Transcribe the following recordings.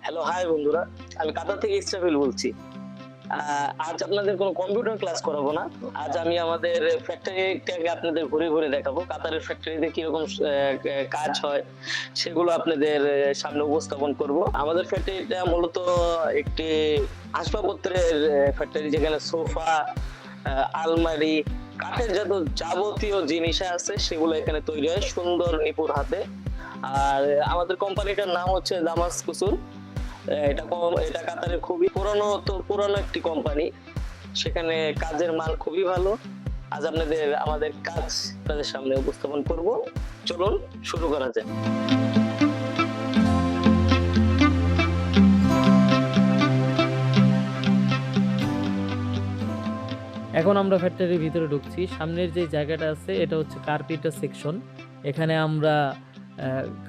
Hello, high বন্ধুরা। আমি কাতার থেকে ইসরাফিল বলছি। আজ আপনাদের কোনো কম্পিউটার ক্লাস করাবো না। আজ আমি আমাদের ফ্যাক্টরিটাকে আপনাদের ঘুরে, ঘুরে দেখাবো। কাতারের ফ্যাক্টরিতে কিরকম কাজ হয় সেগুলো আপনাদের সামনে উপস্থাপন করব। আমাদের ফ্যাক্টরিটা মূলত একটি আসবাবপত্রের ফ্যাক্টরি, যেখানে সোফা, আলমারি, কাঠের যত যাবতীয় জিনিস আছে সেগুলো এখানে তৈরি হয় সুন্দর নিপুণ হাতে। আর আমাদের কোম্পানিটার নাম হচ্ছে দামাস কুসুর। এটা কাতারের খুবই পুরনো একটি কোম্পানি। সেখানে কাজের মান খুবই ভালো। আজ আমাদের কাজ আপনাদের সামনে উপস্থাপন করব। চলুন শুরু করা যাক। এখন আমরা ফ্যাক্টরির ভিতরে ঢুকছি। সামনের যে জায়গাটা আছে এটা হচ্ছে কার্পেটার সেকশন। এখানে আমরা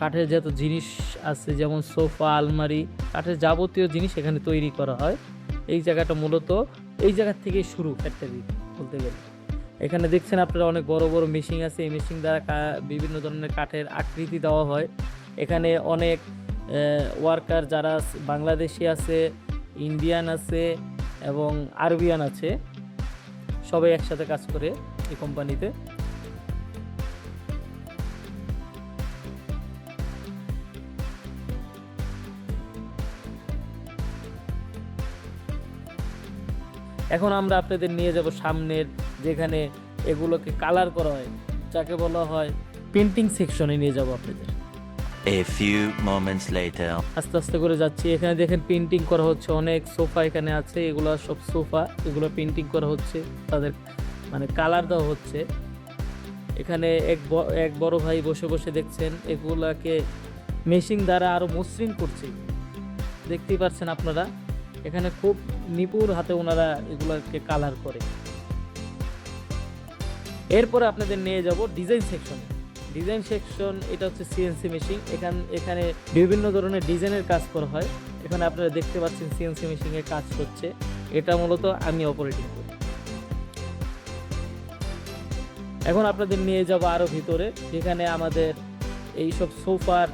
কাঠের যত জিনিস আছে, যেমন সোফা, আলমারি, কাঠের যাবতীয় জিনিস এখানে তৈরি করা হয়। এই জায়গাটা মূলত এই জায়গা থেকেই শুরু ফ্যাক্টরি বলতে গেলে। এখানে দেখছেন আপনারা অনেক বড় বড় মেশিন আছে। এই মেশিন দ্বারা বিভিন্ন ধরনের কাঠের আকৃতি দেওয়া হয়। এখানে অনেক ওয়ার্কার যারা বাংলাদেশি আছে, ইন্ডিয়ান আছে এবং আরবিয়ান আছে, সবাই একসাথে কাজ করে এই কোম্পানিতে। এখন আমরা আপনাদের নিয়ে যাব সামনের, যেখানে এগুলোকে কালার করা হয়, যাকে বলা হয় পেন্টিং সেকশনে নিয়ে যাব আপনাদের। A few moments later. আস্তে আস্তে করে যাচ্ছি। এখানে দেখেন পেন্টিং করা হচ্ছে, অনেক সোফা এখানে আছে। এগুলো সব সোফা, এগুলো পেন্টিং করা হচ্ছে, তাদের মানে কালার দেওয়া হচ্ছে। এখানে এক বড় ভাই বসে বসে দেখছেন এগুলাকে মেশিন দ্বারা আরো মসৃণ করছে, দেখতেই পাচ্ছেন আপনারা। এখানে খুব নিপুণ হাতে ওনারা এগুলাকে কালার করে। এরপরে আপনাদের নিয়ে যাব ডিজাইন সেকশন। ডিজাইন সেকশন এটা হচ্ছে সিএনসি মেশিন। এখানে বিভিন্ন ধরনের ডিজাইনের কাজ করা হয়। এখানে আপনারা দেখতে পাচ্ছেন সিএনসি মেশিনের কাজ হচ্ছে। এটা মূলত আমি অপারেটিং করি। এখন আপনাদের নিয়ে যাব আরো ভিতরে, যেখানে আমাদের এইসব সোফার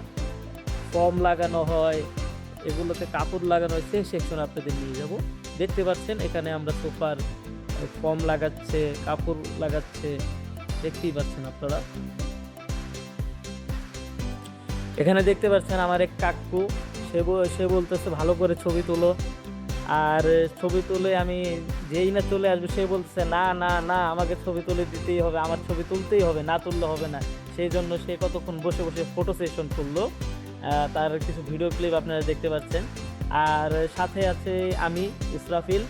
ফর্ম লাগানো হয়, এগুলোতে কাপড় লাগানো হয়, সেই সেকশন আপনাদের নিয়ে যাব। দেখতে পাচ্ছেন এখানে আমরা সোফার ফর্ম লাগাচ্ছে, কাপড় লাগাচ্ছে, দেখতেই পাচ্ছেন আপনারা। এখানে দেখতে পাচ্ছেন আমার এক কাকু, সে বলতেছে ভালো করে ছবি তোলো। আর ছবি তুলে আমি যেই না চলে আসবে, সে বলতেছে না না না, আমাকে ছবি তুলে দিতেই হবে, আমার ছবি তুলতেই হবে, না তুললে হবে না। সেই জন্য সে কতক্ষণ বসে বসে ফটো সেশন করলো। তার কিছু ভিডিও ক্লিপ আপনারা দেখতে পাচ্ছেন। আর সাথে আছে আমি ইসরাফিল,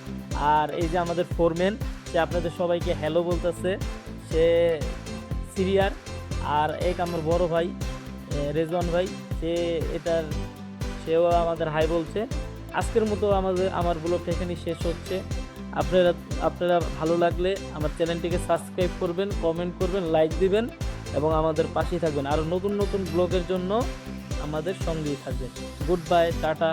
আর এই যে আমাদের ফোরম্যান, সে আপনাদের সবাইকে হ্যালো বলতেছে, সে সিরিয়ার। আর এক আমার বড় ভাই রেজওয়ান ভাই, সেও আমাদের হাই বলছে। আজকের মতো আমার ব্লগটা এখানেই শেষ হচ্ছে। আপনারা ভালো লাগলে আমার চ্যানেলটিকে সাবস্ক্রাইব করবেন, কমেন্ট করবেন, লাইক দিবেন এবং আমাদের পাশেই থাকবেন। আরও নতুন নতুন ব্লগের জন্য আমাদের সঙ্গেই থাকবেন। Good bye, tata.